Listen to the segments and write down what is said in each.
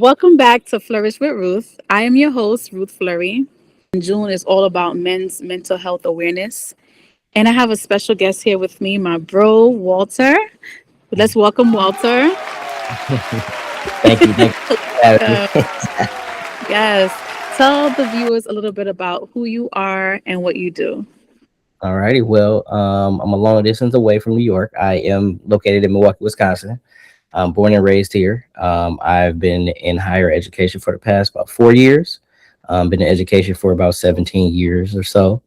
Welcome back to Flourish with Ruth. I am your host, Ruth Flurry. June is all about men's mental health awareness. And I have a special guest here with me, my bro, Walter. Let's welcome Walter. Thank you for having Uh, me. yes. Tell the viewers a little bit about who you are and what you do. Alrighty, well, I'm a long distance away from New York. I am located in Milwaukee, Wisconsin. I'm born and raised here. I've been in higher education for the past about 4 years. Been in education for about 17 years or so.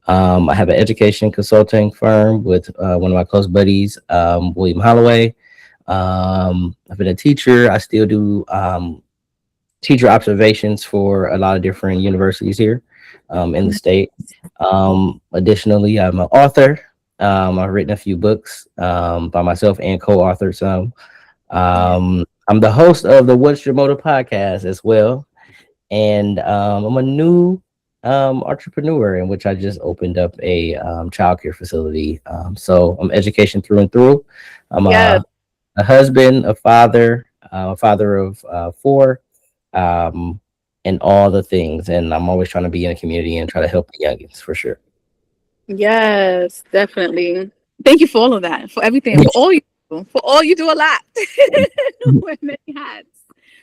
I have an education consulting firm with one of my close buddies, William Holloway. I've been a teacher. I still do teacher observations for a lot of different universities here in the state. Additionally, I'm an author. I've written a few books by myself and co-authored some. I'm the host of the What's Your Motive podcast as well. And I'm a new entrepreneur in which I just opened up a childcare facility. So I'm education through and through. I'm Yes. a husband, a father of four, um, and all the things. And I'm always trying to be in a community and try to help the youngins for sure. Yes, definitely. Thank you for all of that, for everything, for all you do, for all you do a lot. Wear many hats.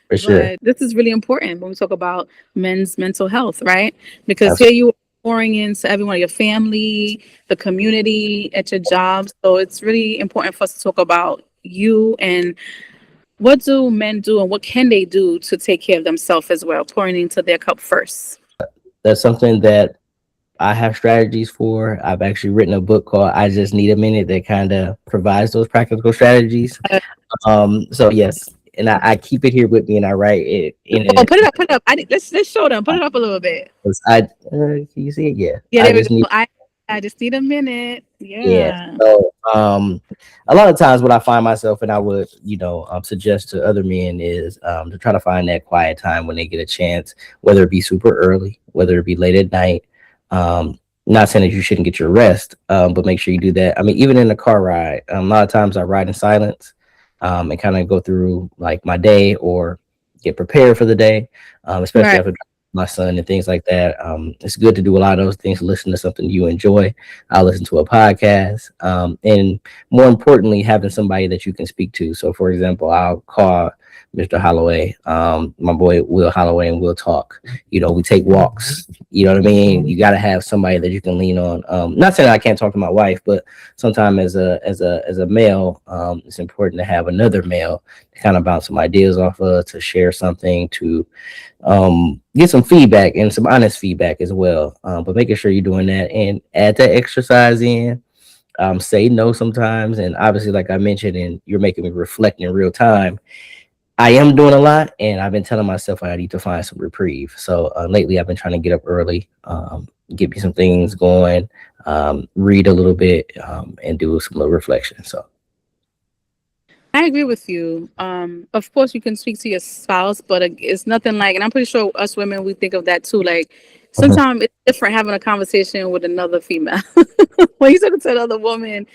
For sure. But this is really important when we talk about men's mental health, right? Because here Absolutely. you are pouring into everyone, your family, the community, at your job. So it's really important for us to talk about you and what do men do and what can they do to take care of themselves as well, pouring into their cup first. That's something that I have strategies for. I've actually written a book called I Just Need a Minute that kind of provides those practical strategies. Uh, So yes, and I keep it here with me and I write it in oh, it. put it up. Let's show them. Put it up a little bit. Can you see it? Yeah. Yeah, I there we just go. need. I just need a minute. Yeah. Yeah. So, a lot of times what I find myself and I would, suggest to other men is to try to find that quiet time when they get a chance, whether it be super early, whether it be late at night. Not saying that you shouldn't get your rest, but make sure you do that. I mean, even in a car ride, a lot of times I ride in silence, and kind of go through like my day or get prepared for the day, especially Right. after my son and things like that. It's good to do a lot of those things. Listen to something you enjoy. I'll listen to a podcast, and more importantly, having somebody that you can speak to. So, for example, I'll call Mr. Holloway, my boy Will Holloway, and we'll talk. We take walks. You know what I mean? You got to have somebody that you can lean on. Not saying I can't talk to my wife, but sometimes as a male, it's important to have another male to kind of bounce some ideas off of, to share something, to get some feedback and some honest feedback as well. But making sure you're doing that and add that exercise in. Say no sometimes, and obviously, like I mentioned, and you're making me reflect in real time. I am doing a lot, and I've been telling myself I need to find some reprieve. So lately, I've been trying to get up early, get me some things going, read a little bit, and do some little reflection. So I agree with you. Of course, you can speak to your spouse, but it's nothing like, and I'm pretty sure us women, we think of that too. Like, mhm, sometimes it's different having a conversation with another female. When you're talking to another woman,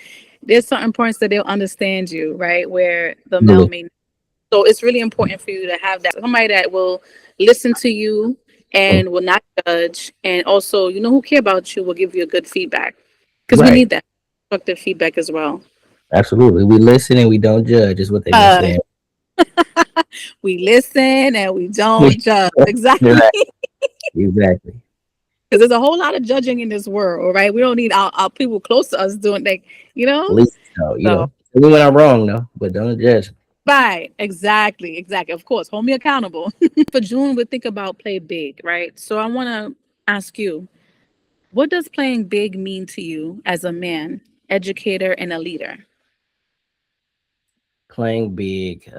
there's certain points that they'll understand you, right? Where the male absolutely. may not. So it's really important for you to have that somebody that will listen to you Mhm. and will not judge, and also, who care about you will give you a good feedback because we Right. need that constructive feedback as well. Absolutely. We listen and we don't judge, is what they've been Uh, saying. we listen and we don't judge. Exactly. Right. Exactly. Because there's a whole lot of judging in this world, right? We don't need our people close to us doing like, you know? Please, no, So, tell me when I'm wrong, no, but don't judge. right. Exactly. Exactly. Of course, hold me accountable. For June, we think about play big, right? So I want to ask you, what does playing big mean to you as a man, educator, and a leader? Playing big.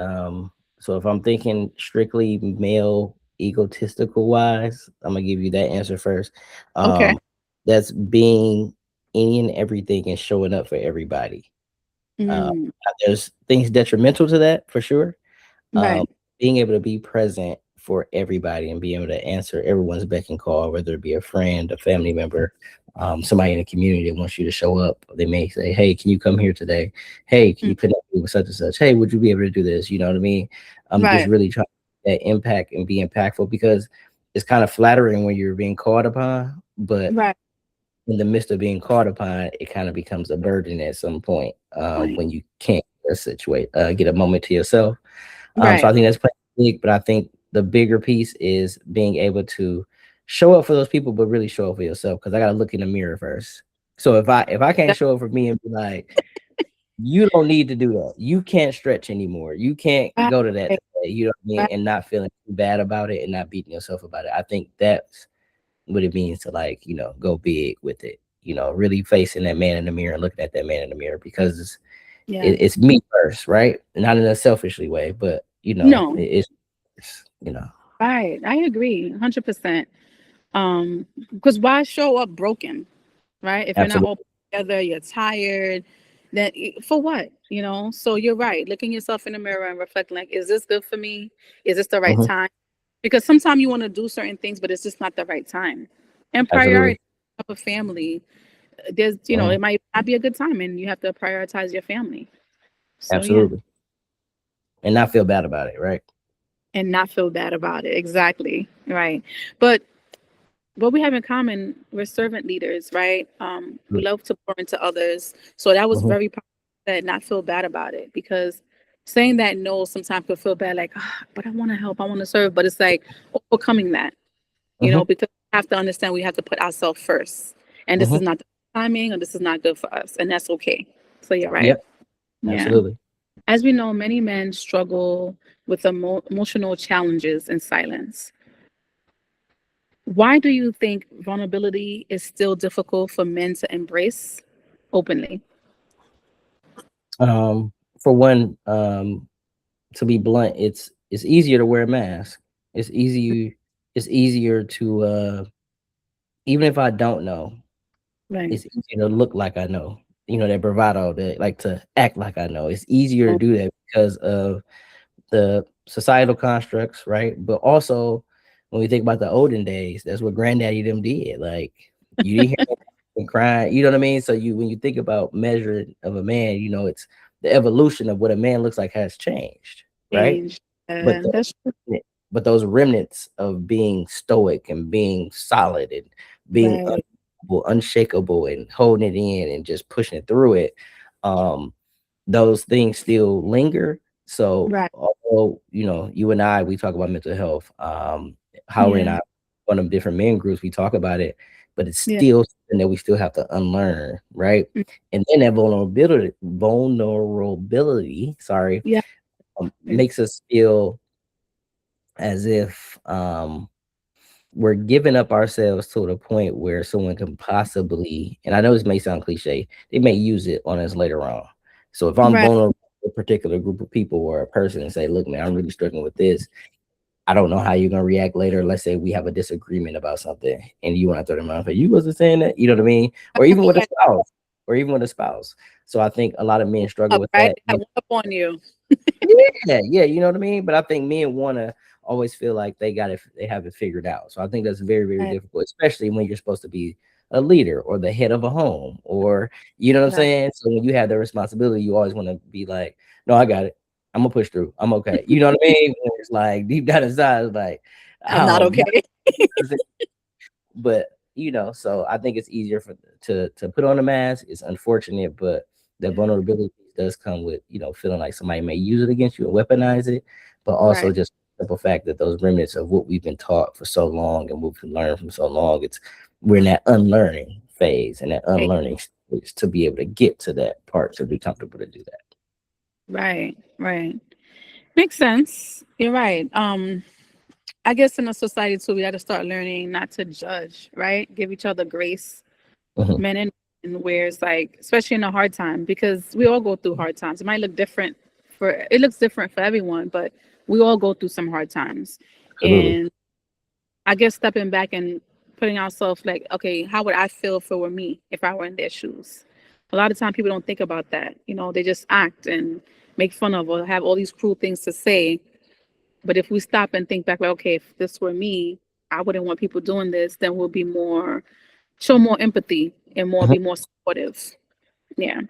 So if I'm thinking strictly male egotistical wise, I'm gonna give you that answer first. Okay. Um, that's being any and everything and showing up for everybody. Uh, Mm, there's things detrimental to that for sure. Um, right. being able to be present for everybody and be able to answer everyone's beck and call, whether it be a friend, a family member, somebody in the community that wants you to show up. They may say, "Hey, can you come here today? Hey, can Mm, you connect me with such and such? Hey, would you be able to do this?" You know what I mean? I'm just right. really trying that impact and be impactful, because it's kind of flattering when you're being called upon, but Right. in the midst of being called upon, it kind of becomes a burden at some point, Point. when you can't situate, get a moment to yourself. So Right. I think that's pretty big, but I think the bigger piece is being able to show up for those people, but really show up for yourself. Because I got to look in the mirror first. So if I can't That- show up for me and be like, you don't need to do that. You can't stretch anymore. You can't go to that Right. today. You know what I mean? Right. And not feeling too bad about it and not beating yourself about it. I think that's what it means to, like, go big with it. Really facing that man in the mirror and looking at that man in the mirror, because Yeah. it's me first, right? Not in a selfishly way, but No. it's. Right. I agree. 100%. Because why show up broken, right? If you're not all Absolutely. together, you're tired, then for what? So you're right. Looking yourself in the mirror and reflecting, like, is this good for me? Is this the right Mhm. time? Because sometimes you want to do certain things, but it's just not the right time. And Absolutely. priority of a family, there's, Mhm. it might not be a good time, and you have to prioritize your family. So yeah, Absolutely. And not feel bad about it, right? and not feel bad about it. Exactly. Right. But what we have in common, we're servant leaders, right? We love to pour into others. So that was Mhm. very powerful, that not feel bad about it, because saying that no sometimes could feel bad, like, "Ah, but I want to help, I want to serve," but it's like overcoming that, Mhm. because we have to understand we have to put ourselves first, and this is Mhm. not the timing, or this is not good for us, and that's okay. So you're right. Yep. Yeah. Absolutely. As we know, many men struggle with emotional challenges in silence. Why do you think vulnerability is still difficult for men to embrace openly? For one, to be blunt, it's easier to wear a mask. It's easy. It's easier to, even if I don't know, Right. it's easier to look like I know. That bravado, that, like, to act like I know. It's easier to Oh, do that because of the societal constructs, right? But also, when we think about the olden days, that's what granddaddy them did. Like, you didn't hear them crying, you know what I mean? So when you think about measuring of a man, it's the evolution of what a man looks like has changed, right? change. But That's true. those remnants of being stoic and being solid and being Right. unshakable and holding it in and just pushing it through it, um, those things still linger. So Right. although, you and I, we talk about mental health, how we're in Yeah. our one of different men groups, we talk about it, but it's Yeah. still something that we still have to unlearn, right? Mm. And then that vulnerability, sorry, Yeah. makes us feel as if, we're giving up ourselves to the point where someone can possibly, and I know this may sound cliche, they may use it on us later on. So if I'm Right. vulnerable to a particular group of people or a person and say, look, man, I'm really struggling with this. I don't know how you're gonna react later. Let's say we have a disagreement about something and you want to throw them out. You wasn't saying that, you know what I mean? Or even with a Right. spouse, or even with a spouse. So I think a lot of men struggle Up, with right. that. I went up on you. Yeah, yeah, you know what I mean? But I think men wanna always feel like they have it figured out. So I think that's very, very Right. difficult, especially when you're supposed to be a leader or the head of a home, or you know what I'm Right. saying? So when you have the responsibility, you always want to be like, no, I got it. I'm gonna push through. I'm okay. You know what I mean? And it's like deep down inside, it's like, I'm not oh, okay. but so I think it's easier to put on a mask. It's unfortunate, but the Yeah. vulnerability does come with feeling like somebody may use it against you and weaponize it, but also Right. just the simple fact that those remnants of what we've been taught for so long and what we've learned from so long, we're in that unlearning phase and that Right. unlearning stage to be able to get to that part to be comfortable to do that. Right. Right. Makes sense. You're right. I guess in a society too, we got to start learning not to judge, right? Give each other grace, Mhm. men and women, where it's like, especially in a hard time, because we all go through hard times. It might look different it looks different for everyone, but we all go through some hard times. Absolutely. And I guess stepping back and putting ourselves like, okay, how would I feel if it were me, if I were in their shoes? A lot of time people don't think about that. They just act and make fun of or have all these cruel things to say. But if we stop and think back, like, okay, if this were me, I wouldn't want people doing this, then we'll show more empathy and Mhm. be more supportive. Yeah.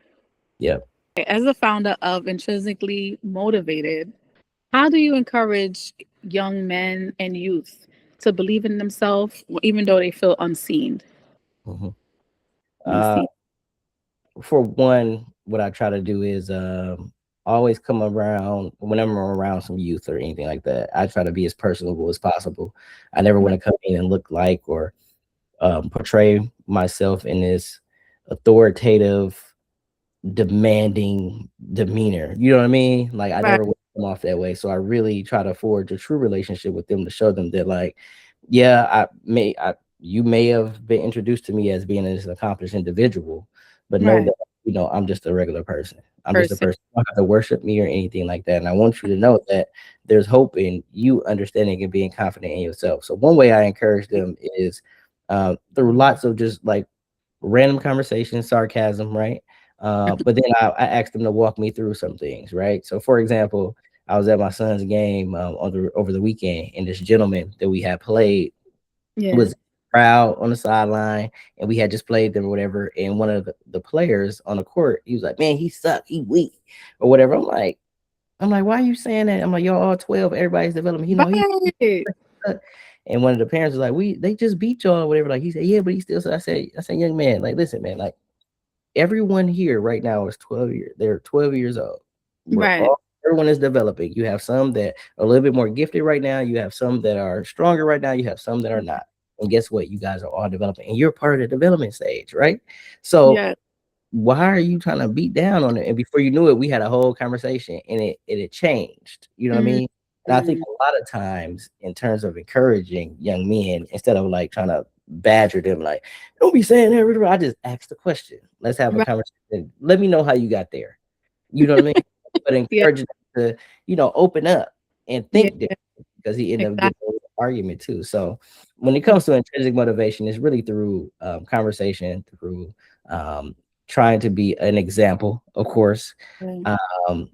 Yeah. As a founder of Intrinsically Motivated, how do you encourage young men and youth to believe in themselves, even though they feel unseen? Mhm. Uh, Unseen. for one, what I try to do is always come around whenever I'm around some youth or anything like that. I try to be as personable as possible. I never want Right. to come in and look like or portray myself in this authoritative, demanding demeanor. You know what I mean? Like I Right. never would come off that way. So I really try to forge a true relationship with them to show them that, like, yeah, you may have been introduced to me as being this accomplished individual, but know Right. that I'm just a regular person. I'm just a Person. person. You don't have to worship me or anything like that. And I want you to know that there's hope in you understanding and being confident in yourself. So one way I encourage them is through lots of just like random conversation, sarcasm, right? But then I asked them to walk me through some things, right? So, for example, I was at my son's game over the weekend, and this gentleman that we had played Yeah. was proud on the sideline, and we had just played them or whatever. And one of the players on the court, he was like, "Man, he sucked, he weak, or whatever." I'm like, why are you saying that? I'm like, y'all all 12, everybody's developing. He Right. and one of the parents was like, they just beat y'all or whatever. Like he said, yeah, but he still said, I said, young man, like, listen, man, like everyone here right now is 12 years. They're 12 years old. Right. Everyone is developing. You have some that are a little bit more gifted right now. You have some that are stronger right now. You have some that are not. And guess what? You guys are all developing, and you're part of the development stage, right? So Yeah. why are you trying to beat down on it? And before you knew it, we had a whole conversation, and it changed. You know what I mean? And I think Mm-hmm. a lot of times, in terms of encouraging young men, instead of like trying to badger them, like, don't be saying that, I just ask the question. Let's have a Right. conversation. Let me know how you got there. You know what I mean? But Yeah. encouraging them to, open up and Yeah. think different, because he ended up getting Exactly. an argument too. So when it comes to intrinsic motivation, it's really through conversation, through um, trying to be an example, of course. Um,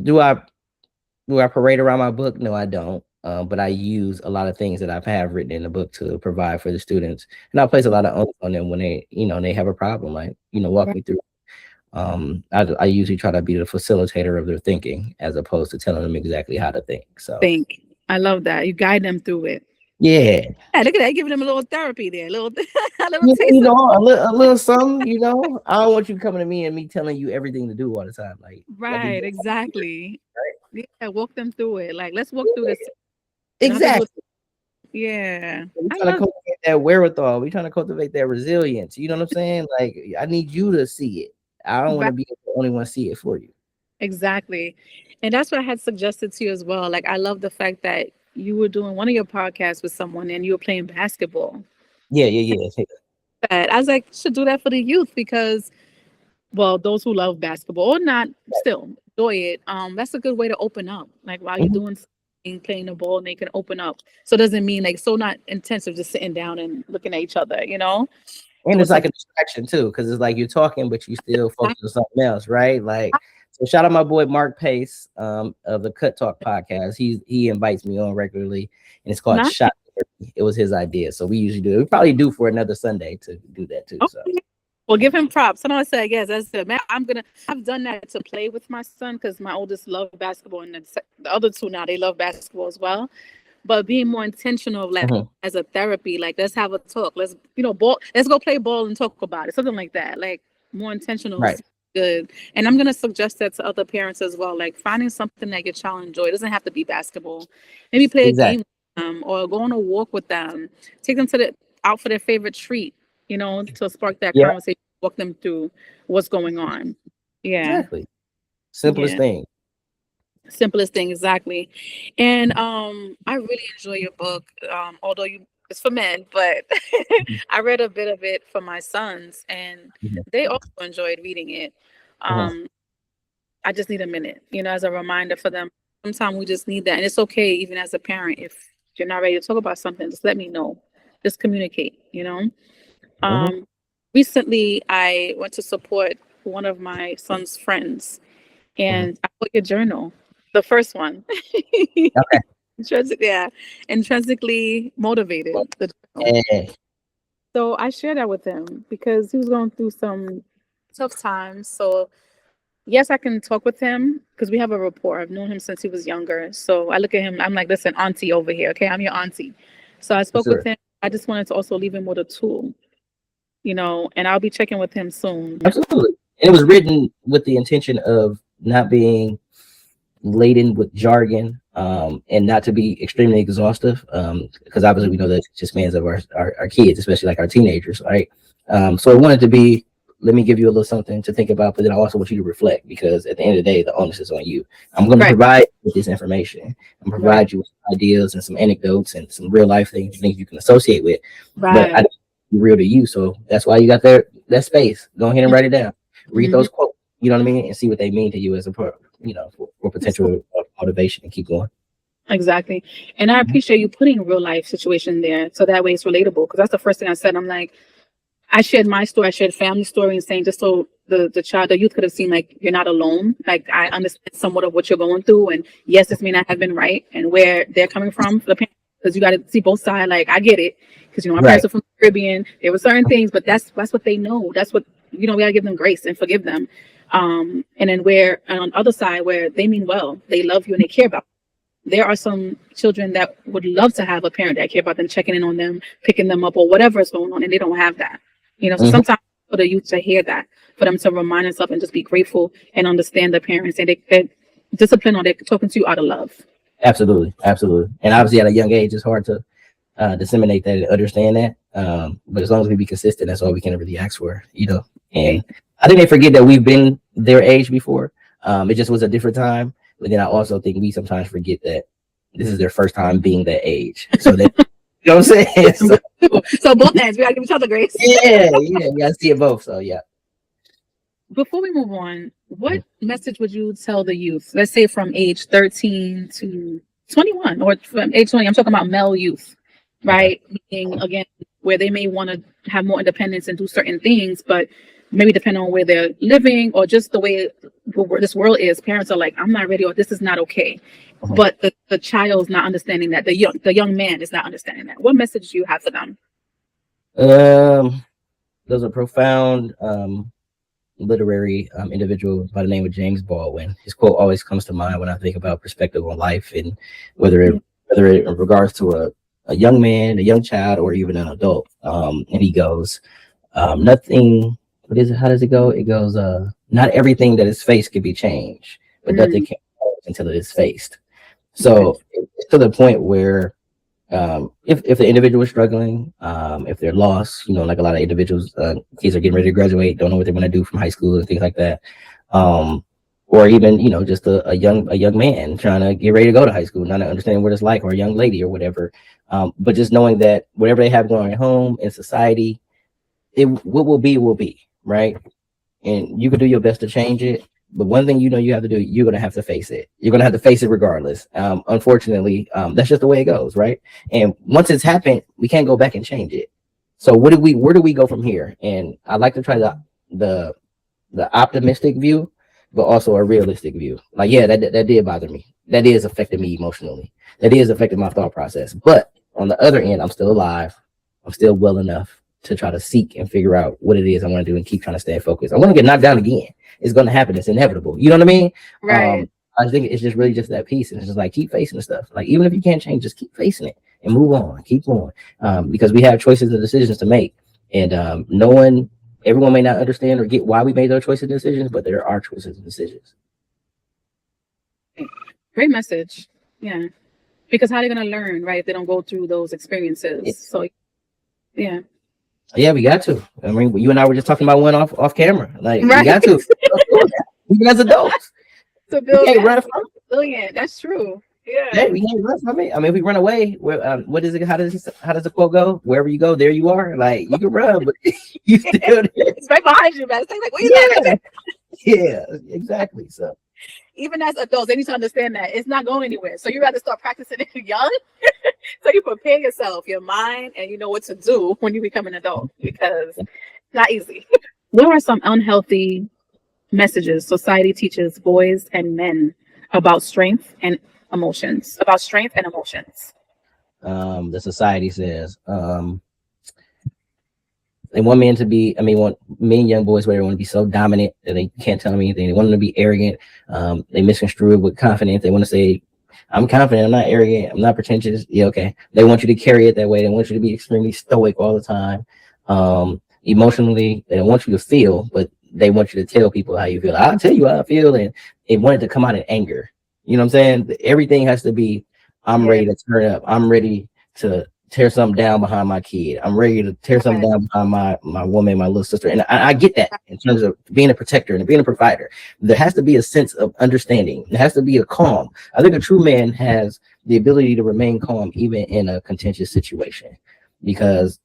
do I parade around my book? No, I don't. But I use a lot of things that I've have written in the book to provide for the students, and I place a lot of onus on them when they have a problem, like walk Right. me through. I usually try to be the facilitator of their thinking as opposed to telling them exactly how to think. So Think. I love that. You guide them through it. yeah, Yeah, look at that. Giving them a little therapy there. A little, a little yeah, taste of. a little something. I don't want you coming to me and me telling you everything to do all the time. Like, let me Right. just Exactly. right. Yeah. Walk them through it. Like, let's walk through this. You don't have to do it. Exactly. Yeah. We're I trying to love cultivate that wherewithal. We're trying to cultivate that resilience. You know what I'm saying? Like, I need you to see it. I don't want that. to be the only one see it for you. Exactly. And that's what I had suggested to you as well. Like, I love the fact that you were doing one of your podcasts with someone and you were playing basketball. Yeah, yeah, yeah. That I was like, should do that for the youth because, well, those who love basketball or not, still enjoy it. That's a good way to open up. Like while you're Mhm. doing something, playing the ball, and they can open up. So it doesn't mean like so not intensive, just sitting down and looking at each other. And Doing it's like a something. distraction too, because it's like you're talking, but you still focus on something else, right? Like, so shout out my boy Mark Pace, of the Cut Talk podcast. He invites me on regularly, and it's called Not Shot Therapy. It was his idea, so we usually do it. We probably do for another Sunday to do that too. So okay. Well, give him props. And I said, yes, that's it. Man, I've done that to play with my son because my oldest loved basketball, and the other two now they love basketball as well. But being more intentional, like mhm. as a therapy, like let's have a talk. Ball. Let's go play ball and talk about it. Something like that. Like more intentional Right, is good. And I'm gonna suggest that to other parents as well. Like finding something that your child enjoy. It doesn't have to be basketball. Maybe play a game exactly. with them or go on a walk with them. Take them out for their favorite treat. To spark that Yeah, conversation. Walk them through what's going on. Yeah. exactly. Simplest Yeah. thing. Simplest thing, exactly. And I really enjoy your book. Although it's for men, but Mhm, I read a bit of it for my sons and mhm, they also enjoyed reading it. mhm, Um, I just need a minute, as a reminder for them. Sometimes we just need that. And it's okay, even as a parent, if you're not ready to talk about something, just let me know. Just communicate. mhm. Um, Recently I went to support one of my son's friends Mhm. and I put your journal, the first one. Okay. Yeah, intrinsically motivated. The journal. Yeah. So I shared that with him because he was going through some tough times. So Yes, I can talk with him because we have a rapport. I've known him since he was younger. So I look at him, I'm like, listen, auntie over here. Okay. I'm your auntie. So I For spoke with sure. him. I just wanted to also leave him with a tool, and I'll be checking with him soon. Absolutely. And it was written with the intention of not being laden with jargon, and not to be extremely exhaustive, because obviously we know that it's just mans of our kids, especially like our teenagers, right? So I wanted to be, let me give you a little something to think about, but then I also want you to reflect, because at the end of the day, the onus is on you. I'm going to Right. provide you with this information and Right. provide you with ideas and some anecdotes and some real life things you can associate with, but I Right. be real to you. So that's why you got that space. Go ahead and write it down. Read Mhm. those quotes. You know what I mean, and see what they mean to you as a for potential motivation and keep going. Exactly. And I Mhm. appreciate you putting a real life situation there so that way it's relatable. Because that's the first thing I said. I'm like, I shared my story, I shared family story and saying just so the youth could have seen like you're not alone. Like I understand somewhat of what you're going through. And yes, this may not have been right and where they're coming from for the parents. Because you got to see both sides. Like I get it. Because my parents Right. are from the Caribbean. There were certain things, but that's what they know. That's what we gotta give them grace and forgive them. And then where on the other side where they mean well, they love you and they care about there are some children that would love to have a parent that care about them, checking in on them, picking them up, or whatever is going on, and they don't have that. So Mhm. sometimes for the youth to hear that, for them to remind themselves and just be grateful and understand the parents and they discipline or they're talking to you out of love. Absolutely, absolutely. And obviously, at a young age, it's hard to disseminate that and understand that. But as long as we be consistent, that's all we can really ask for. Right. And I think they forget that we've been their age before. It just was a different time. But then I also think we sometimes forget that this is their first time being that age. So that, you know what I'm saying? So So both ends, we gotta give each other grace. yeah, you gotta see it both. So yeah. Before we move on, what message would you tell the youth? Let's say from age 13 to 21 or from age 20. I'm talking about male youth, Okay. right? Meaning, again, where they may want to have more independence and do certain things, but maybe depending on where they're living or just the way this world is, parents are like, I'm not ready or this is not okay. Mhm. But the child's not understanding that. The young man is not understanding that. What message do you have for them? Um, there's a profound literary individual by the name of James Baldwin. His quote always comes to mind when I think about perspective on life, and whether Yeah. it whether it in regards to a young man, a young child, or even an adult. And he goes, nothing. What is it? How does it go? It goes, not everything that is faced can be changed, but nothing Mm, can change until it is faced. okay. So it's to the point where if the individual is struggling, if they're lost, like a lot of individuals, kids are getting ready to graduate, don't know what they want to do from high school and things like that, um, or even just a young man trying to get ready to go to high school, not understanding what it's like, or a young lady or whatever, but just knowing that whatever they have going on at home in society, what will be, right? And you can do your best to change it. But one thing you have to do, you're gonna have to face it. You're gonna have to face it regardless. Unfortunately, that's just the way it goes, right? And once it's happened, we can't go back and change it. So where do we go from here? And I like to try the the optimistic view, but also a realistic view. Like, yeah, that did bother me. That is affecting me emotionally. That is affecting my thought process. But on the other end, I'm still alive. I'm still well enough to try to seek and figure out what it is I want to do and keep trying to stay focused. I want to get knocked down again. It's going to happen. It's inevitable. You know what I mean? Right. I think it's just really just that piece. And it's just like, keep facing the stuff. Like, even if you can't change, just keep facing it and move on. Keep going. Because we have choices and decisions to make. And no one everyone may not understand or get why we made those choices and decisions, but there are choices and decisions. Great message. Yeah. Because how are they going to learn, right? If they don't go through those Yeah, experiences. So, yeah. yeah, we got to. I mean, you and I were just talking about one off camera. Like, we Right. got to. Even as adults, To we build can't that run from it. brilliant. That's true. Hey, Yeah. we can't run from it. I mean, if we run away, what is it? How does the quote go? Wherever you go, there you are. Like, you can run, but you still there. It's right behind you, man. It's like, where you Yeah, at? yeah, exactly. So Even as adults, they need to understand that it's not going anywhere. So you rather start practicing it young so you prepare yourself, your mind, and you know what to do when you become an adult because it's not easy. What are some unhealthy messages society teaches boys and men about strength and emotions? About strength and emotions. the society says, They want men to be, want men, young boys, where they want to be so dominant that they can't tell them anything. They want them to be arrogant. They misconstrue it with confidence. They want to say, I'm confident, I'm not arrogant, I'm not pretentious. Yeah, okay. They want you to carry it that way. They want you to be extremely stoic all the time. Emotionally, they don't want you to feel, but they want you to tell people how you feel. I'll tell you how I feel, and they want it to come out in anger. You know what I'm saying? Everything has to be, I'm ready to turn up. I'm ready to tear something down behind my kid. I'm ready to tear something down behind my woman, my little sister. And I get that in terms of being a protector and being a provider. There has to be a sense of understanding. There has to be a calm. I think a true man has the ability to remain calm even in a contentious situation, because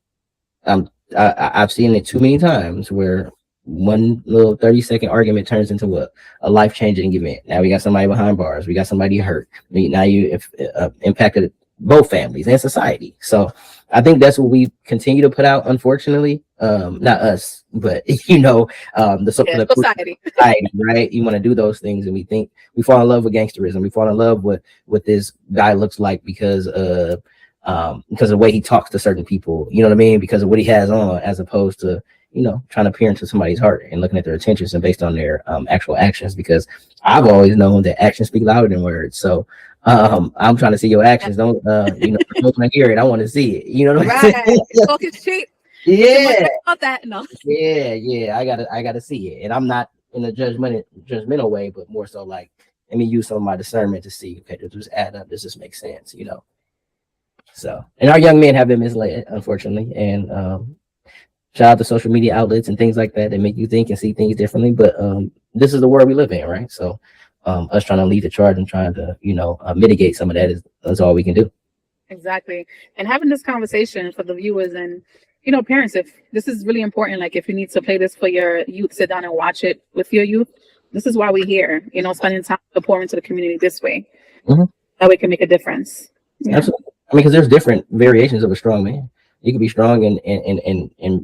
I've seen it too many times where one little 30-second argument turns into what? A life-changing event. Now we got somebody behind bars. We got somebody hurt. Now you impacted both families and society. So I think that's what we continue to put out, unfortunately. Not us, but the society, right? You want to do those things, and we think we fall in love with gangsterism. We fall in love with what this guy looks like because of the way he talks to certain people, you know what I mean? Because of what he has on, as opposed to, trying to peer into somebody's heart and looking at their intentions and based on their actual actions. Because I've always known that actions speak louder than words. So I'm trying to see your actions. Don't when I hear it, I want to see it. You know what I'm saying? Talking cheap. Yeah. About that, no. Yeah. I gotta see it, and I'm not in a judgmental way, but more so like, let me use some of my discernment to see, okay, does this add up? Does this make sense? So, and our young men have been misled, unfortunately, and shout out to social media outlets and things like that that make you think and see things differently. But this is the world we live in, right? So us trying to lead the charge and trying to, mitigate some of that is all we can do. Exactly. And having this conversation for the viewers and, parents, if this is really important, like if you need to play this for your youth, sit down and watch it with your youth. This is why we're here, spending time to pour into the community this way. Mm-hmm. That way it can make a difference. Yeah. Absolutely. Because there's different variations of a strong man. You can be strong and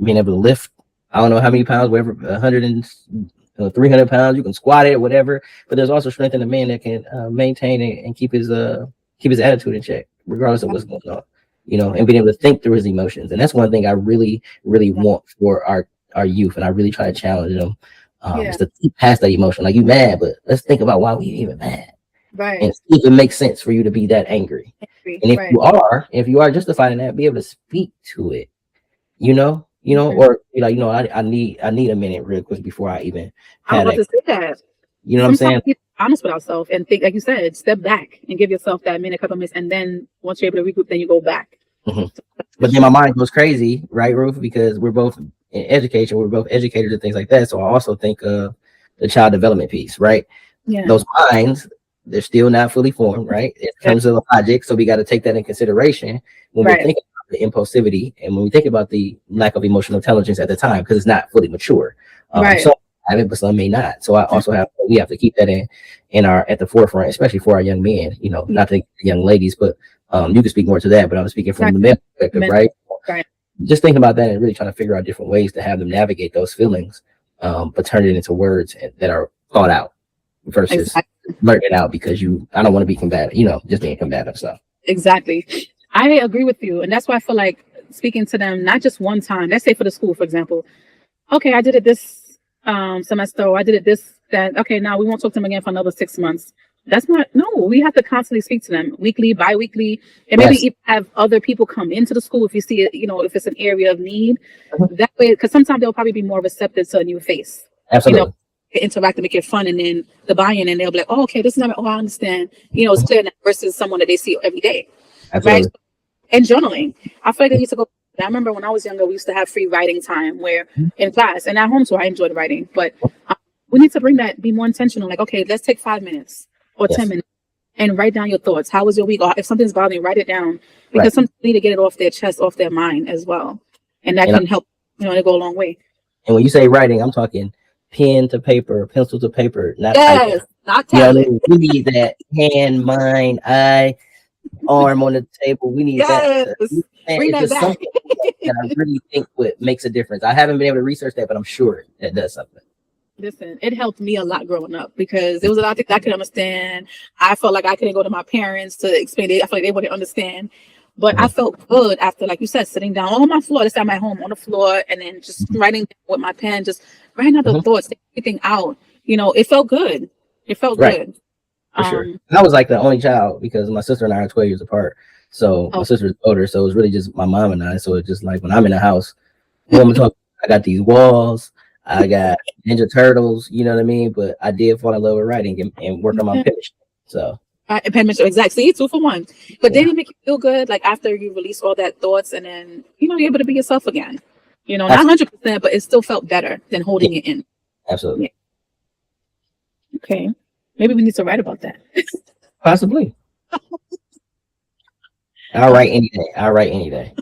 being able to lift, I don't know how many pounds, whatever, 100 and 300 pounds. You can squat it, whatever. But there's also strength in a man that can maintain and keep his attitude in check, regardless of what's going on. And being able to think through his emotions. And that's one thing I really, really want for our youth, and I really try to challenge them. Is to think past that emotion. Like, you mad, but let's think about why we even mad. Right. And see if it makes sense for you to be that angry. And if you are justified in that, be able to speak to it, or I need a minute real quick before I even I'm about to say that. You know what I'm saying? Be honest with ourselves and think, like you said, step back and give yourself that minute, couple minutes, and then once you're able to regroup, then you go back. Mm-hmm. But then my mind goes crazy, right, Ruth? Because we're both in education, we're both educators and things like that. So I also think of the child development piece, right? Yeah. Those minds, they're still not fully formed, right? In terms of logic. So we got to take that in consideration when we think about the impulsivity and when we think about the lack of emotional intelligence at the time, because it's not fully mature. So have it, but some may not. So I also we have to keep that at the forefront, especially for our young men, not the young ladies, but you can speak more to that, but I'm speaking from the male perspective, right? Right. Just thinking about that and really trying to figure out different ways to have them navigate those feelings, but turn it into words that are thought out versus blurt it out because I don't want to be combative, just being combative stuff. Exactly. I agree with you. And that's why I feel like speaking to them, not just one time, let's say for the school, for example, okay, I did it this semester, or I did it that, okay, now we won't talk to them again for another 6 months. That's not, no, we have to constantly speak to them weekly, bi-weekly, and maybe even have other people come into the school if you see it, if it's an area of need. Mm-hmm. That way, because sometimes they'll probably be more receptive to a new face. Absolutely. Interact and make it fun, and then the buy-in, and they'll be like, oh, okay, this is not, I understand. It's clear now versus someone that they see every day. Absolutely. Right? And journaling. I feel like they used to go. I remember when I was younger, we used to have free writing time where in class and at home, so I enjoyed writing. But we need to be more intentional. Like, okay, let's take 5 minutes or 10 minutes and write down your thoughts. How was your week? Or if something's bothering you, write it down. Because some people need to get it off their chest, off their mind as well. And that can help, to go a long way. And when you say writing, I'm talking pen to paper, pencil to paper, not paper. Not tablet. We need that hand, mind, eye, arm on the table. We need that. Bring that back. Something that I really think makes a difference. I haven't been able to research that, but I'm sure that does something. Listen, it helped me a lot growing up because there was a lot of things I couldn't understand. I felt like I couldn't go to my parents to explain it. I felt like they wouldn't understand. But I felt good after, like you said, sitting down on my floor. This time at home on the floor, and then just writing with my pen, just writing out the Mhm. thoughts, everything out. It felt good. It felt Right, good. for sure. Um, I was like the only child because my sister and I are 12 years apart. So my oh, sister's older, so it was really just my mom and I. So it's just like when I'm in the house, who am I talking? I got these walls, I got Ninja Turtles, you know what I mean? But I did fall in love with writing and work on my yeah. penmanship. So Penmanship, exactly. See, 2 for 1. But yeah, then it make you feel good, like after you release all that thoughts, and then you're able to be yourself again. Not absolutely, 100%, but it still felt better than yeah, holding it in. absolutely, Yeah. Okay. Maybe we need to write about that. possibly. I'll write any day. I'll write any day.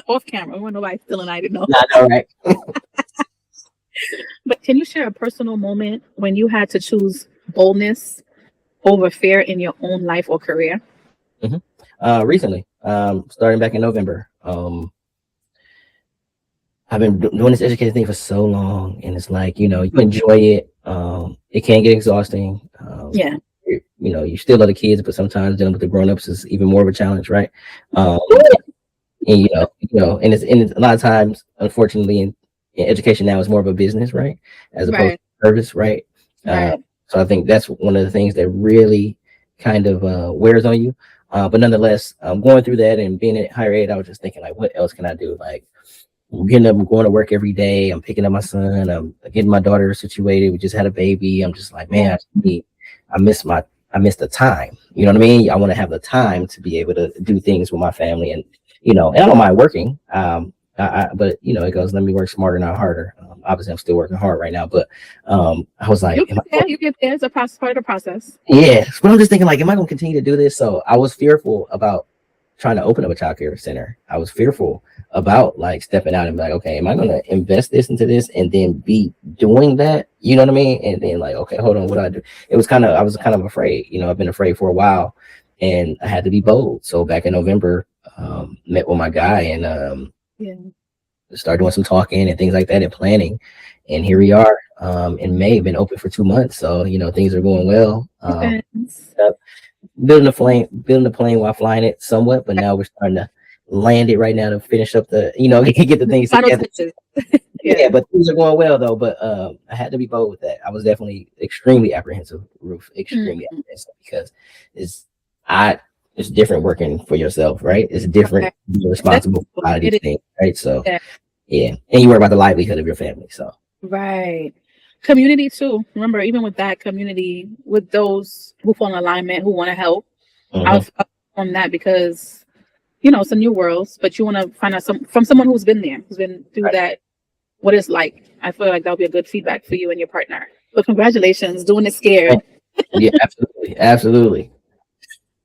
Off camera. We want nobody feeling I didn't know. Not all right. But can you share a personal moment when you had to choose boldness over fear in your own life or career? Recently, starting back in November, I've been doing this education thing for so long, and it's like you enjoy it. It can get exhausting. Yeah. You still love the kids, but sometimes dealing with the grown-ups is even more of a challenge, right? Um, and and it's a lot of times, unfortunately, in education now, it's more of a business, right, as opposed Right. to service, right? Uh, Right. so I think that's one of the things that really kind of wears on you. But nonetheless, going through that and being at higher ed, I was just thinking like, what else can I do? Like, I'm getting up, I'm going to work every day. I'm picking up my son. I'm getting my daughter situated. We just had a baby. I'm just like, man, I miss my, I miss the time. You know what I mean? I want to have the time to be able to do things with my family, and I don't mind working. But it goes, let me work smarter, not harder. Obviously, I'm still working hard right now, but I was like, You get there. You get there. It's a process, part of the process. yeah. But I'm just thinking, like, am I going to continue to do this? So I was fearful about trying to open up a child care center. I was fearful about like stepping out and be like, okay, am I going to invest this into this and then be doing that? You know what I mean? And then like, okay, hold on, what do I do? I was kind of afraid. I've been afraid for a while, and I had to be bold. So back in November, met with my guy and Yeah. started doing some talking and things like that and planning. And here we are in May, been open for 2 months. So, things are going well. Depends. Building the plane while flying it somewhat, but now we're starting to land it right now to finish up the, get the things Final together. touches. Yeah, Yeah. but things are going well though. But I had to be bold with that. I was definitely extremely apprehensive, Ruth, extremely Mm. apprehensive because it's different working for yourself, right? It's different Right. being responsible for a lot of It these is. things, right? So Yeah. yeah, and you worry about the livelihood of your family. So Right. Community too. Remember, even with that community, with those who fall in alignment, who want to help, I mhm. was on that because it's a new world, but you want to find out from someone who's been there, who's been through Right. that, what it's like. I feel like that'll be a good feedback for you and your partner. But congratulations, doing it Yeah, scared. yeah, absolutely, absolutely.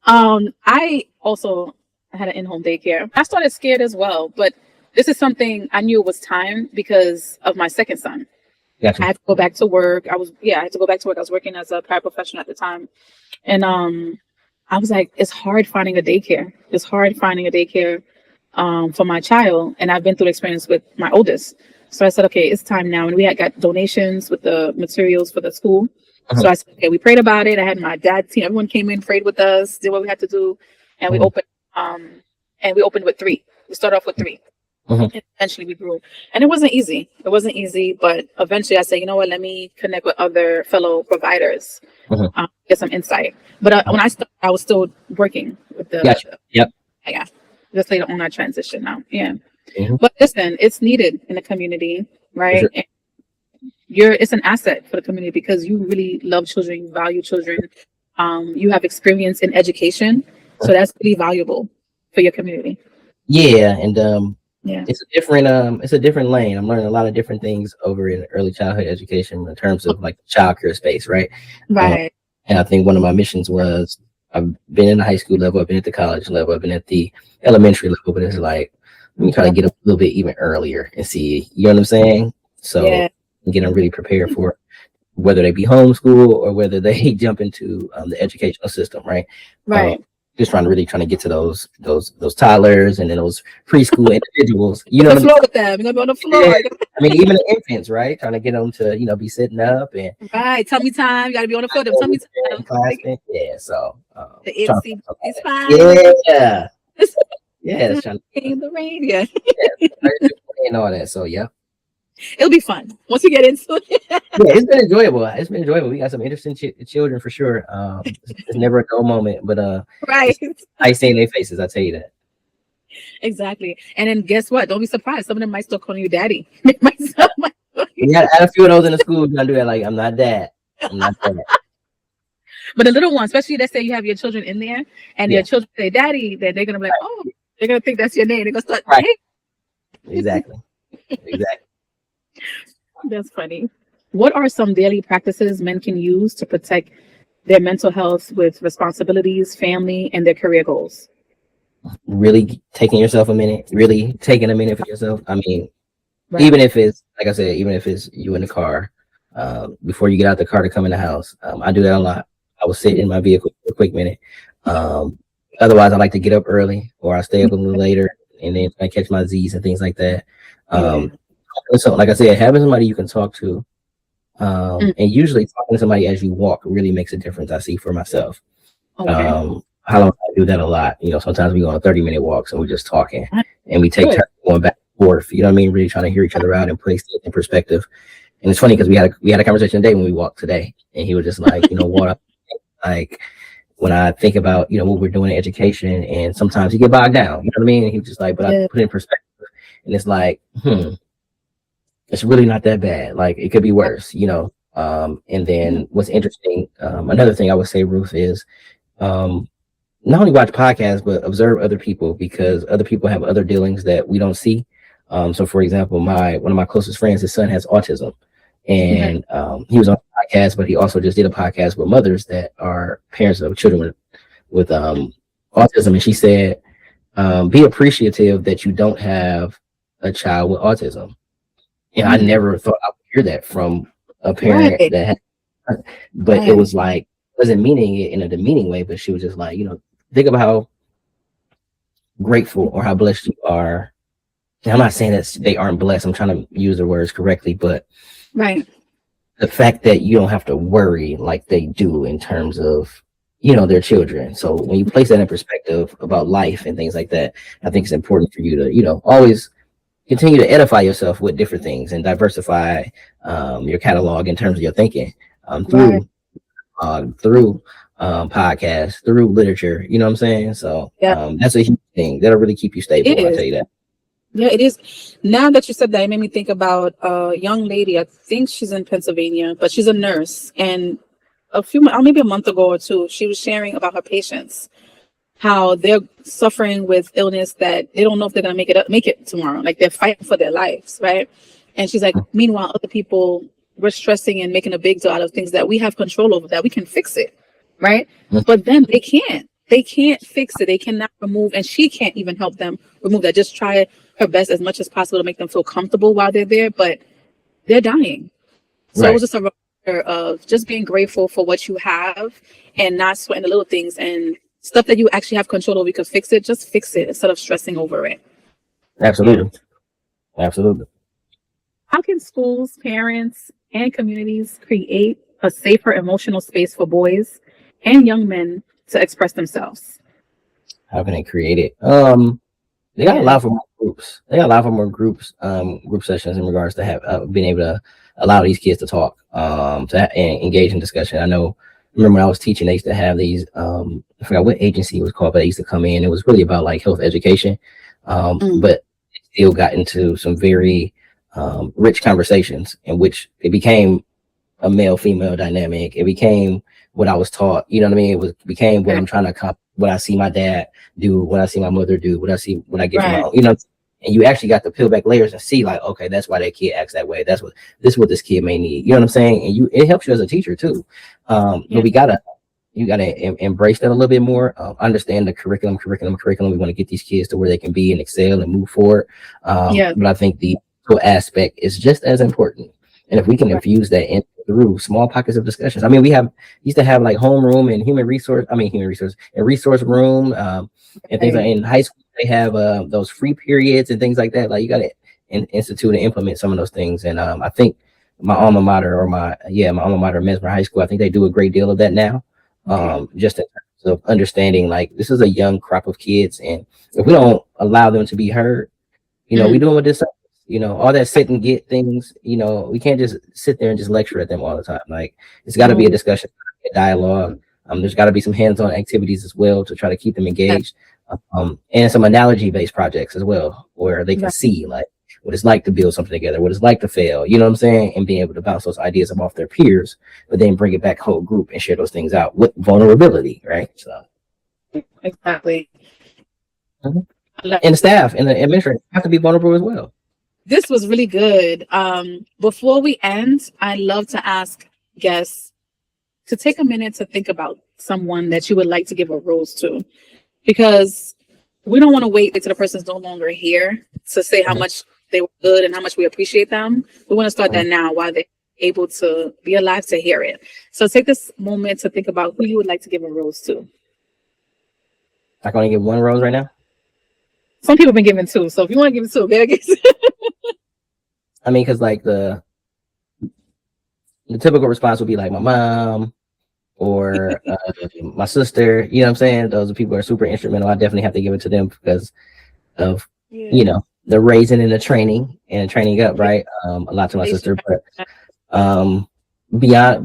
I also had an in-home daycare. I started scared as well, but this is something I knew it was time because of my second son. I Gotcha. had to go back to work. I had to go back to work. I was working as a paraprofessional at the time. And I was like, it's hard finding a daycare. It's hard finding a daycare for my child. And I've been through the experience with my oldest. So I said, okay, it's time now. And we had got donations with the materials for the school. Mhm, So I said, okay, we prayed about it. I had my dad's team, everyone came in, prayed with us, did what we had to do, and mhm, um we opened with 3. We started off with 3. mhm, And eventually we grew. And it wasn't easy. It wasn't easy, but eventually I said, you know what, let me connect with other fellow providers, mhm, get some insight. But mhm. when I started, I was still working with Gotcha. Yep. yeah, just later on I transitioned now. Yeah. Mhm, But listen, it's needed in the community, for right? sure. And it's an asset for the community because you really love children, you value children, you have experience in education. So that's really valuable for your community. Yeah, and Yeah. it's a different lane. I'm learning a lot of different things over in early childhood education in terms of like the child care space, right? Um, Right. and I think one of my missions was I've been in the high school level, I've been at the college level, I've been at the elementary level, but it's like let me try to Right. get up a little bit even earlier and see, you know what I'm saying? So Yeah. get them really prepared for whether they be homeschool or whether they jump into the educational system, right? Um, Right. just trying to get to those toddlers and then those preschool individuals. You know The what I mean? floor with them. You're gonna be on the Yeah. floor. I mean, even the infants, right? Trying to get them to be sitting up and Right. Tummy time. You gotta be on the floor. Them tummy time. clasping. Yeah. So The trying to itsy focus on it's that. fine. Yeah. Yeah, that's trying to In the rain. Yeah. and all that. So yeah. It'll be fun once you get into it. Yeah, it's been enjoyable. It's been enjoyable. We got some interesting children for sure. It's never a dull moment, but Right. it's nice seeing their faces. I tell you that. Exactly. And then guess what? Don't be surprised. Some of them might still calling you daddy. They might still- We had a few of those in the school trying to do that. Like, I'm not dad. I'm not dad. But the little ones, especially let's say you have your children in there and Yeah. your children say daddy, then they're gonna be like, oh, they're gonna think that's your name. They're gonna start, Right. hey, Exactly. Exactly. that's funny. What are some daily practices men can use to protect their mental health with responsibilities, family, and their career goals? Really taking yourself a minute. Really taking a minute for yourself. I mean, Right. even if it's like I said, even if it's you in the car, before you get out the car to come in the house, I do that a lot. I will sit in my vehicle for a quick minute. Otherwise, I like to get up early, or I stay up a little later, and then I catch my Z's and things like that. So, like I said, having somebody you can talk to, and usually talking to somebody as you walk really makes a difference. I see for myself. Okay. How long I do that a lot. You know, sometimes we go on 30-minute walks and we're just talking, and we take Good. turns going back and forth. You know what I mean? Really trying to hear each other out and place it in perspective. And it's funny because we had a conversation today when we walked today, and he was just like, you know what, like when I think about what we're doing in education, and sometimes you get bogged down. You know what I mean? And he was just like, but I put it in perspective, and it's like, it's really not that bad. Like it could be worse, And then what's interesting, another thing I would say, Ruth, is not only watch podcasts, but observe other people, because other people have other dealings that we don't see. So for example, one of my closest friends, his son has autism, and he was on a podcast, but he also just did a podcast with mothers that are parents of children with autism. And she said, be appreciative that you don't have a child with autism. And I never thought I would hear that from a parent that had, but it was like, wasn't meaning it in a demeaning way, but she was just like, think about how grateful or how blessed you are. And I'm not saying that they aren't blessed. I'm trying to use the words correctly, but the fact that you don't have to worry like they do in terms of, their children. So when you place that in perspective about life and things like that, I think it's important for you to, always continue to edify yourself with different things and diversify your catalog in terms of your thinking through podcasts, through literature. You know what I'm saying? So that's a huge thing that'll really keep you stable. I tell you that. Yeah, it is. Now that you said that, it made me think about a young lady. I think she's in Pennsylvania, but she's a nurse. And maybe a month ago or two, she was sharing about her patients, how they're suffering with illness that they don't know if they're gonna make it tomorrow. Like they're fighting for their lives, right? And she's like, meanwhile, other people, we're stressing and making a big deal out of things that we have control over, that we can fix it, right? But then they can't. They can't fix it. They cannot remove, and she can't even help them remove that. Just try her best as much as possible to make them feel comfortable while they're there, but they're dying. So it was just a reminder of just being grateful for what you have and not sweating the little things, and stuff that you actually have control over. You can fix it. Just fix it instead of stressing over it. Absolutely. Absolutely. How can schools, parents, and communities create a safer emotional space for boys and young men to express themselves? How can they create it? They got to allow for more groups. They got to allow for more groups, group sessions in regards to have being able to allow these kids to talk, to engage in discussion. I remember when I was teaching, they used to have these, I forgot what agency it was called, but they used to come in. It was really about like health education. But it still got into some very rich conversations in which it became a male-female dynamic. It became what I was taught. You know what I mean? Became what I'm trying to accomplish, what I see my dad do, what I see my mother do, what I get from my own, and you actually got to peel back layers and see like, okay, that's why that kid acts that way. This is what this kid may need. You know what I'm saying? And it helps you as a teacher too. But you gotta embrace that a little bit more. Understand the curriculum. We want to get these kids to where they can be and excel and move forward. But I think the aspect is just as important. And if we can infuse that in through small pockets of discussions. I mean, used to have like homeroom and resource and resource room, and things like in high school, they have those free periods and things like that. Like you got to institute and implement some of those things. And I think my alma mater, Mesmer High School, I think they do a great deal of that now. Just in terms of understanding like this is a young crop of kids, and if we don't allow them to be heard, we Mm, doing with this. All that sit and get things. We can't just sit there and just lecture at them all the time. Like it's got to be a no, discussion, a dialogue. There's got to be some hands-on activities as well to try to keep them that, engaged, and some analogy-based projects as well, where they can right. see like what it's like to build something together, what it's like to fail. You know what I'm saying? And being able to bounce those ideas off their peers, but then bring it back whole group and share those things out with vulnerability, right? So, Exactly. mhm. I love And the staff and the administrators have to be vulnerable as well. This was really good. Before we end, I love to ask guests to take a minute to think about someone that you would like to give a rose to, because we don't want to wait until the person's no longer here to say how Mhm, much they were good and how much we appreciate them. We want to start mhm. that now while they're able to be alive to hear it. So take this moment to think about who you would like to give a rose to. I can only give one rose right now. Some people have been given two, so if you want to give it two, there it is. I mean, because like the typical response would be like my mom or my sister. You know what I'm saying? Those are people who are super instrumental. I definitely have to give it to them because of Yeah. the raising and the training and training up, right? A lot to my sister, but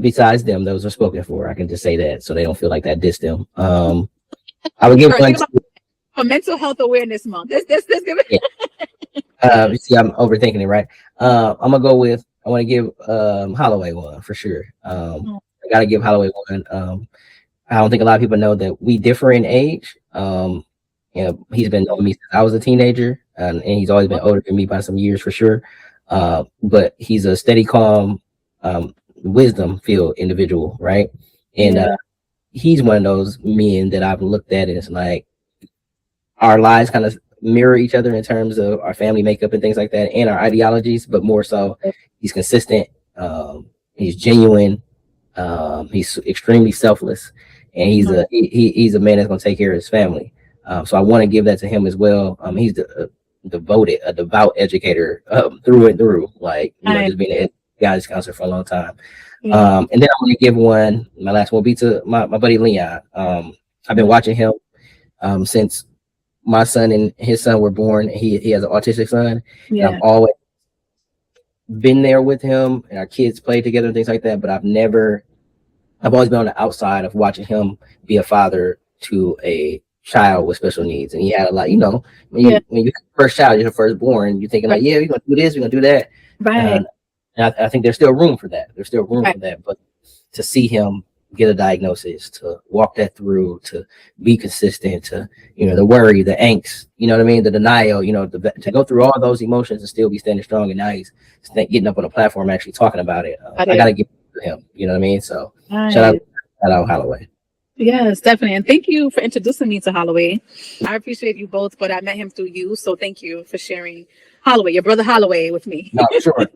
besides them, those are spoken for. I can just say that so they don't feel like that diss them. I would give Girl, one think to, about for Mental Health Awareness Month. This give yeah. it. See, I'm overthinking it, right? I'm gonna go with. I want to give Holloway one for sure. I gotta give Holloway one. I don't think a lot of people know that we differ in age. He's been knowing me since I was a teenager, and he's always been older than me by some years for sure. But he's a steady, calm, wisdom filled individual, right? And Yeah. he's one of those men that I've looked at, and it's like our lives kind of mirror each other in terms of our family makeup and things like that, and our ideologies. But more so, he's consistent. He's genuine. He's extremely selfless, and he's a man that's going to take care of his family. So I want to give that to him as well. He's a devout educator through and through. Like I, just being a guidance counselor for a long time. yeah. And then I'm going to give one. My last one will be to my buddy Leon. I've been watching him since my son and his son were born. He has an autistic son, and I've Yeah. always been there with him, and our kids play together and things like that. But I've always been on the outside of watching him be a father to a child with special needs, and he had a lot. Yeah. When you first child, you're the firstborn, you're thinking like, yeah, we're gonna do this, we're gonna do that, Right. and I think there's still room for that. There's still room Right. for that, but to see him get a diagnosis, to walk that through, to be consistent, to the worry, the angst, you know what I mean, the denial, to go through all those emotions and still be standing strong. And now he's getting up on a platform, actually talking about it. I gotta give it to him. You know what I mean? So shout Right. out Holloway. Yes, definitely. And thank you for introducing me to Holloway. I appreciate you both, but I met him through you. So thank you for sharing Holloway, your brother Holloway, with me. No, for sure.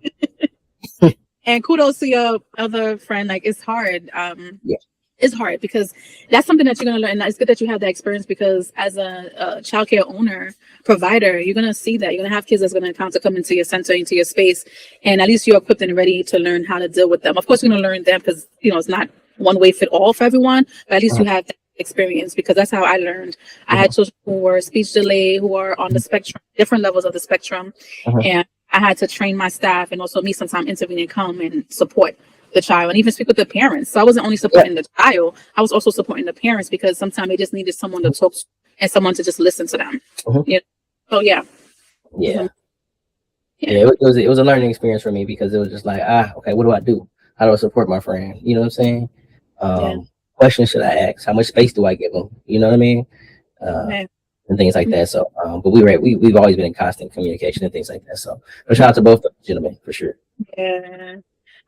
And kudos to your other friend. Like, it's hard. Yeah. It's hard because that's something that you're going to learn. And it's good that you have that experience, because as a childcare owner, provider, you're going to see that. You're going to have kids that's going to encounter come into your center, into your space. And at least you're equipped and ready to learn how to deal with them. Of course, you're going to learn them because, it's not one way fit all for everyone. But at least you have that experience, because that's how I learned. I had children who were speech delay, who are on the spectrum, different levels of the spectrum. And I had to train my staff, and also me sometimes intervene and come and support the child and even speak with the parents. So I wasn't only supporting the child, I was also supporting the parents, because sometimes they just needed someone to talk to and someone to just listen to them. So yeah. Yeah. It was a learning experience for me, because it was just like, okay, what do I do? How do I support my friend? You know what I'm saying? Questions should I ask? How much space do I give them? You know what I mean? And things like that. So, but we've always been in constant communication and things like that. So, but shout out to both the gentlemen for sure. Yeah.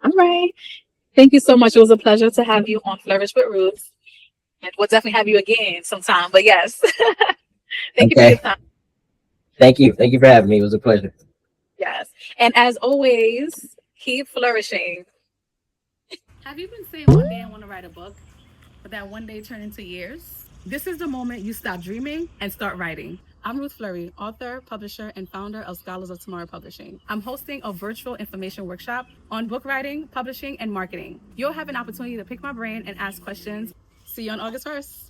All right. Thank you so much. It was a pleasure to have you on Flourish with Ruth. And we'll definitely have you again sometime. But yes. Thank you for your time. Thank you. Thank you for having me. It was a pleasure. Yes. And as always, keep flourishing. Have you been saying one day I want to write a book, but that one day turned into years? This is the moment you stop dreaming and start writing. I'm Ruth Fleury, author, publisher, and founder of Scholars of Tomorrow Publishing. I'm hosting a virtual information workshop on book writing, publishing, and marketing. You'll have an opportunity to pick my brain and ask questions. See you on August 1st.